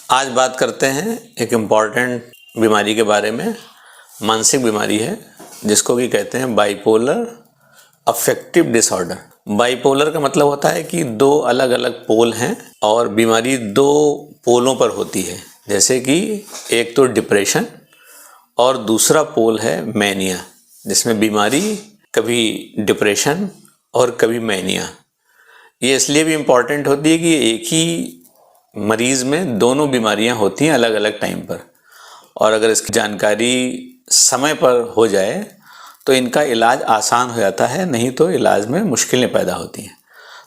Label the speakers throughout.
Speaker 1: आज बात करते हैं एक इम्पॉर्टेंट बीमारी के बारे में। मानसिक बीमारी है जिसको कि कहते हैं बाइपोलर अफेक्टिव डिसऑर्डर। बाइपोलर का मतलब होता है कि दो अलग अलग पोल हैं और बीमारी दो पोलों पर होती है। जैसे कि एक तो डिप्रेशन और दूसरा पोल है मैनिया, जिसमें बीमारी कभी डिप्रेशन और कभी मैनिया। ये इसलिए भी इम्पॉर्टेंट होती है कि एक ही मरीज में दोनों बीमारियां होती हैं अलग अलग टाइम पर, और अगर इसकी जानकारी समय पर हो जाए तो इनका इलाज आसान हो जाता है, नहीं तो इलाज में मुश्किलें पैदा होती हैं।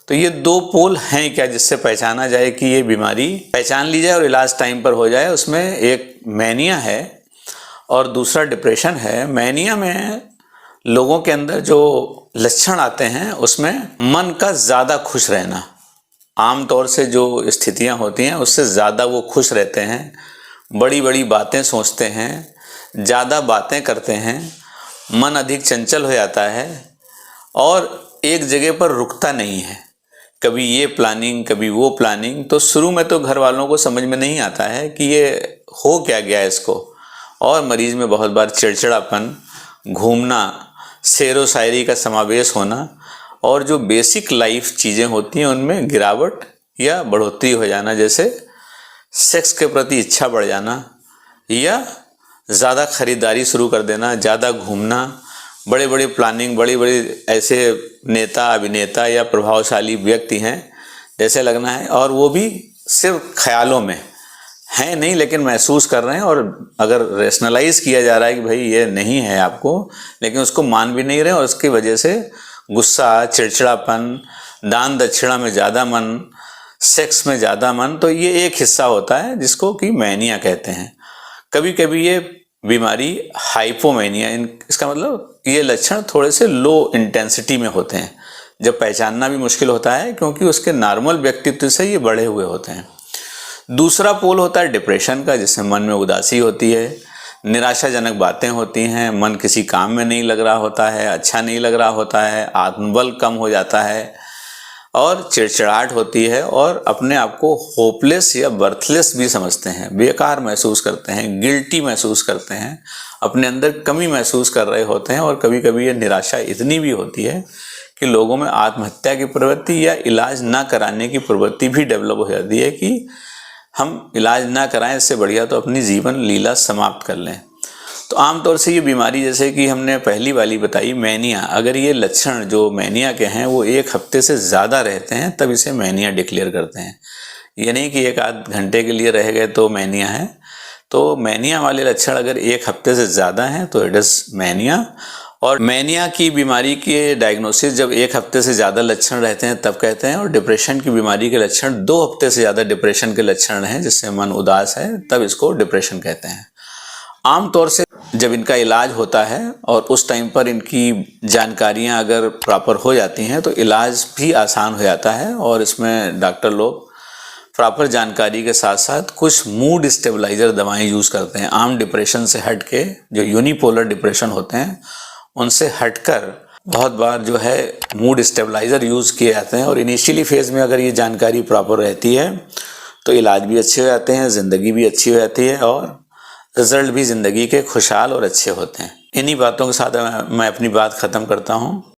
Speaker 1: तो ये दो पोल हैं क्या जिससे पहचाना जाए कि ये बीमारी पहचान ली जाए और इलाज टाइम पर हो जाए। उसमें एक मैनिया है और दूसरा डिप्रेशन है। मैनिया में लोगों के अंदर जो लक्षण आते हैं उसमें मन का ज़्यादा खुश रहना, आमतौर से जो स्थितियां होती हैं उससे ज़्यादा वो खुश रहते हैं, बड़ी बड़ी बातें सोचते हैं, ज़्यादा बातें करते हैं, मन अधिक चंचल हो जाता है और एक जगह पर रुकता नहीं है, कभी ये प्लानिंग कभी वो प्लानिंग। तो शुरू में तो घर वालों को समझ में नहीं आता है कि ये हो क्या गया इसको, और मरीज में बहुत बार चिड़चिड़ापन, घूमना, शेरो शायरी का समावेश होना और जो बेसिक लाइफ चीज़ें होती हैं उनमें गिरावट या बढ़ोतरी हो जाना, जैसे सेक्स के प्रति इच्छा बढ़ जाना या ज़्यादा खरीदारी शुरू कर देना, ज़्यादा घूमना, बड़े बड़े प्लानिंग, बड़े बड़े ऐसे नेता अभिनेता या प्रभावशाली व्यक्ति हैं जैसे लगना है, और वो भी सिर्फ ख्यालों में हैं नहीं लेकिन महसूस कर रहे हैं। और अगर रेशनलाइज किया जा रहा है कि भाई ये नहीं है आपको, लेकिन उसको मान भी नहीं रहे और उसकी वजह से गुस्सा, चिड़चिड़ापन, दान दक्षिणा में ज़्यादा मन, सेक्स में ज़्यादा मन, तो ये एक हिस्सा होता है जिसको कि मैनिया कहते हैं। कभी कभी ये बीमारी हाइपोमैनिया, इसका मतलब ये लक्षण थोड़े से लो इंटेंसिटी में होते हैं, जब पहचानना भी मुश्किल होता है क्योंकि उसके नॉर्मल व्यक्तित्व से ये बढ़े हुए होते हैं। दूसरा पोल होता है डिप्रेशन का, जिसमें मन में उदासी होती है, निराशाजनक बातें होती हैं, मन किसी काम में नहीं लग रहा होता है, अच्छा नहीं लग रहा होता है, आत्मबल कम हो जाता है और चिड़चिड़ाहट होती है और अपने आप को होपलेस या बर्थलेस भी समझते हैं, बेकार महसूस करते हैं, गिल्टी महसूस करते हैं, अपने अंदर कमी महसूस कर रहे होते हैं। और कभी कभी ये निराशा इतनी भी होती है कि लोगों में आत्महत्या की प्रवृत्ति या इलाज ना कराने की प्रवृत्ति भी डेवलप हो जाती है कि हम इलाज ना कराएं, इससे बढ़िया तो अपनी जीवन लीला समाप्त कर लें। तो आमतौर से ये बीमारी, जैसे कि हमने पहली वाली बताई मैनिया, अगर ये लक्षण जो मैनिया के हैं वो एक हफ्ते से ज़्यादा रहते हैं तब इसे मैनिया डिक्लेयर करते हैं। ये नहीं कि एक आध घंटे के लिए रह गए तो मैनिया है। तो मैनिया वाले लक्षण अगर एक हफ्ते से ज़्यादा हैं तो इट इज़ मैनिया। और मैनिया की बीमारी के डायग्नोसिस जब एक हफ्ते से ज़्यादा लक्षण रहते हैं तब कहते हैं। और डिप्रेशन की बीमारी के लक्षण 2 हफ्ते से ज़्यादा डिप्रेशन के लक्षण हैं, जिससे मन उदास है, तब इसको डिप्रेशन कहते हैं। आमतौर से जब इनका इलाज होता है और उस टाइम पर इनकी जानकारियां अगर प्रॉपर हो जाती हैं तो इलाज भी आसान हो जाता है। और इसमें डॉक्टर लोग प्रॉपर जानकारी के साथ साथ कुछ मूड स्टेबलाइजर दवाएं यूज़ करते हैं। आम डिप्रेशन से हट के, जो यूनिपोलर डिप्रेशन होते हैं उनसे हटकर बहुत बार जो है मूड स्टेबलाइजर यूज़ किए जाते हैं। और इनिशियली फेज़ में अगर ये जानकारी प्रॉपर रहती है तो इलाज भी अच्छे हो जाते हैं, ज़िंदगी भी अच्छी हो जाती है और रिजल्ट भी ज़िंदगी के खुशहाल और अच्छे होते हैं। इन्हीं बातों के साथ मैं अपनी बात ख़त्म करता हूँ।